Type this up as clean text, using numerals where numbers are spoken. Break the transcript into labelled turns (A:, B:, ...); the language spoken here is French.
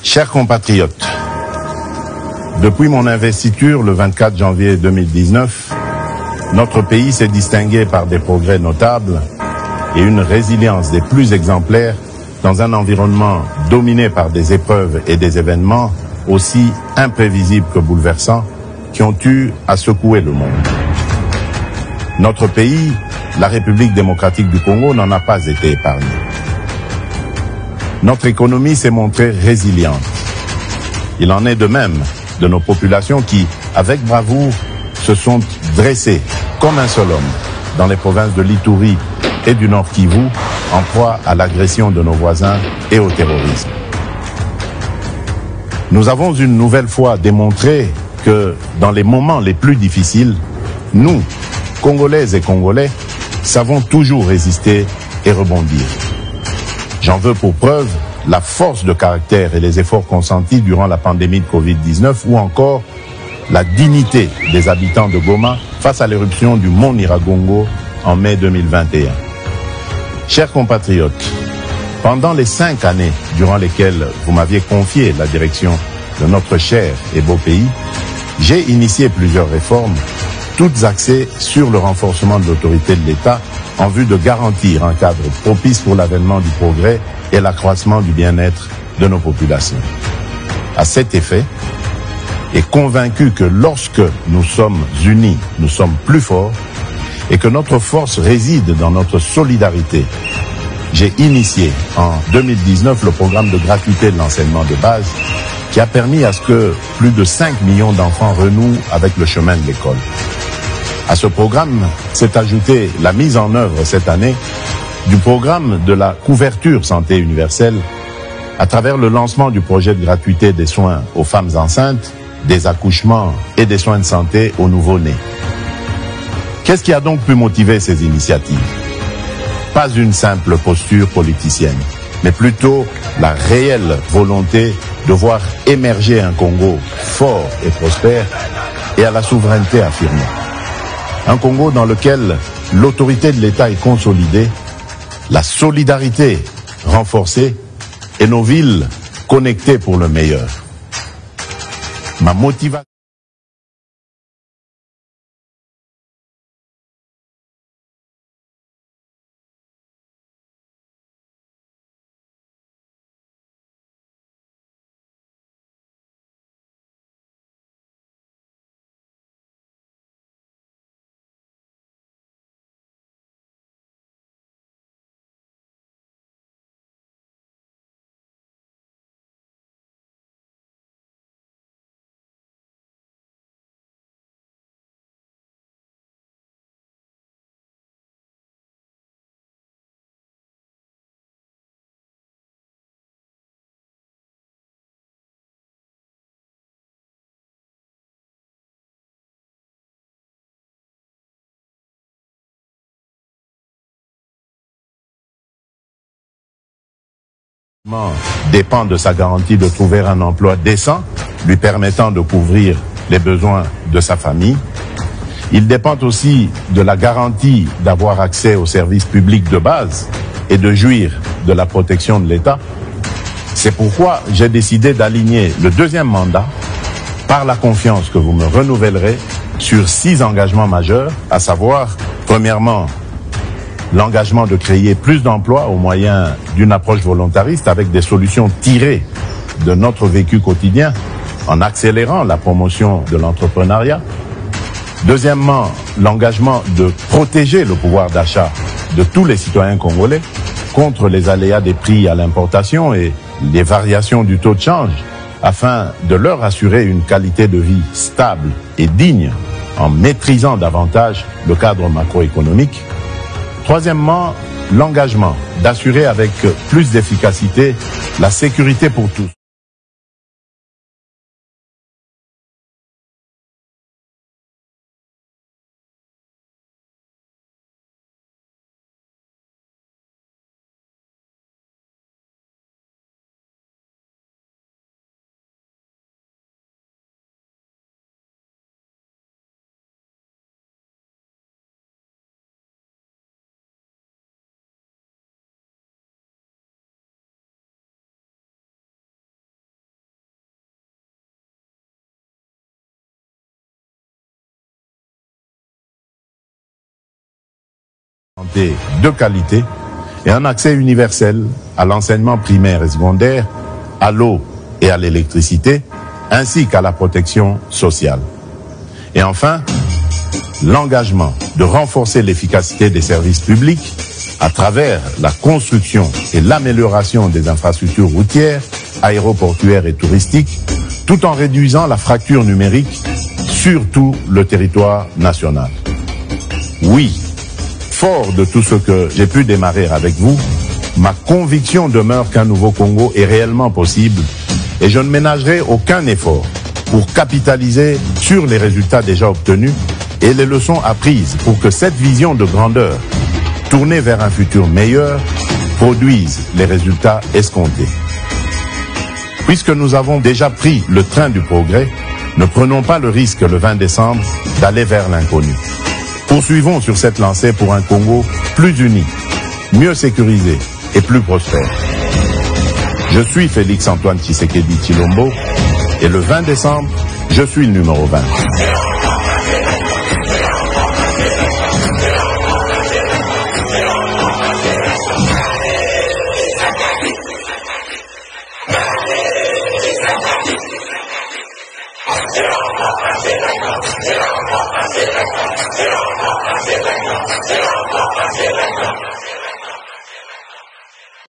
A: Chers compatriotes, depuis mon investiture le 24 janvier 2019, notre pays s'est distingué par des progrès notables et une résilience des plus exemplaires dans un environnement dominé par des épreuves et des événements aussi imprévisibles que bouleversants qui ont eu à secouer le monde. Notre pays, la République démocratique du Congo, n'en a pas été épargné. Notre économie s'est montrée résiliente. Il en est de même de nos populations qui, avec bravoure, se sont dressées comme un seul homme dans les provinces de l'Ituri et du Nord Kivu, en proie à l'agression de nos voisins et au terrorisme. Nous avons une nouvelle fois démontré que dans les moments les plus difficiles, nous, Congolaises et Congolais, savons toujours résister et rebondir. J'en veux pour preuve la force de caractère et les efforts consentis durant la pandémie de Covid-19 ou encore la dignité des habitants de Goma face à l'éruption du mont Nyiragongo en mai 2021. Chers compatriotes, pendant les 5 années durant lesquelles vous m'aviez confié la direction de notre cher et beau pays, j'ai initié plusieurs réformes, toutes axées sur le renforcement de l'autorité de l'État en vue de garantir un cadre propice pour l'avènement du progrès et l'accroissement du bien-être de nos populations. À cet effet, et convaincu que lorsque nous sommes unis, nous sommes plus forts et que notre force réside dans notre solidarité, j'ai initié en 2019 le programme de gratuité de l'enseignement de base qui a permis à ce que plus de 5 millions d'enfants renouent avec le chemin de l'école. À ce programme s'est ajoutée la mise en œuvre cette année du programme de la couverture santé universelle à travers le lancement du projet de gratuité des soins aux femmes enceintes, des accouchements et des soins de santé aux nouveau-nés. Qu'est-ce qui a donc pu motiver ces initiatives? Pas une simple posture politicienne, mais plutôt la réelle volonté de voir émerger un Congo fort et prospère et à la souveraineté affirmée. Un Congo dans lequel l'autorité de l'État est consolidée, la solidarité renforcée et nos villes connectées pour le meilleur. Ma motivation. Dépend de sa garantie de trouver un emploi décent, lui permettant de couvrir les besoins de sa famille. Il dépend aussi de la garantie d'avoir accès aux services publics de base et de jouir de la protection de l'État. C'est pourquoi j'ai décidé d'aligner le deuxième mandat par la confiance que vous me renouvellerez sur 6 engagements majeurs, à savoir, premièrement, l'engagement de créer plus d'emplois au moyen d'une approche volontariste avec des solutions tirées de notre vécu quotidien en accélérant la promotion de l'entrepreneuriat. Deuxièmement, l'engagement de protéger le pouvoir d'achat de tous les citoyens congolais contre les aléas des prix à l'importation et les variations du taux de change afin de leur assurer une qualité de vie stable et digne en maîtrisant davantage le cadre macroéconomique. Troisièmement, l'engagement d'assurer avec plus d'efficacité la sécurité pour tous. de qualité et un accès universel à l'enseignement primaire et secondaire, à l'eau et à l'électricité, ainsi qu'à la protection sociale. Et enfin, l'engagement de renforcer l'efficacité des services publics à travers la construction et l'amélioration des infrastructures routières, aéroportuaires et touristiques, tout en réduisant la fracture numérique sur tout le territoire national. Oui, fort de tout ce que j'ai pu démarrer avec vous, ma conviction demeure qu'un nouveau Congo est réellement possible et je ne ménagerai aucun effort pour capitaliser sur les résultats déjà obtenus et les leçons apprises pour que cette vision de grandeur, tournée vers un futur meilleur, produise les résultats escomptés. Puisque nous avons déjà pris le train du progrès, ne prenons pas le risque le 20 décembre d'aller vers l'inconnu. Poursuivons sur cette lancée pour un Congo plus uni, mieux sécurisé et plus prospère. Je suis Félix Antoine Tshisekedi Tshilombo et le 20 décembre, je suis le numéro 20.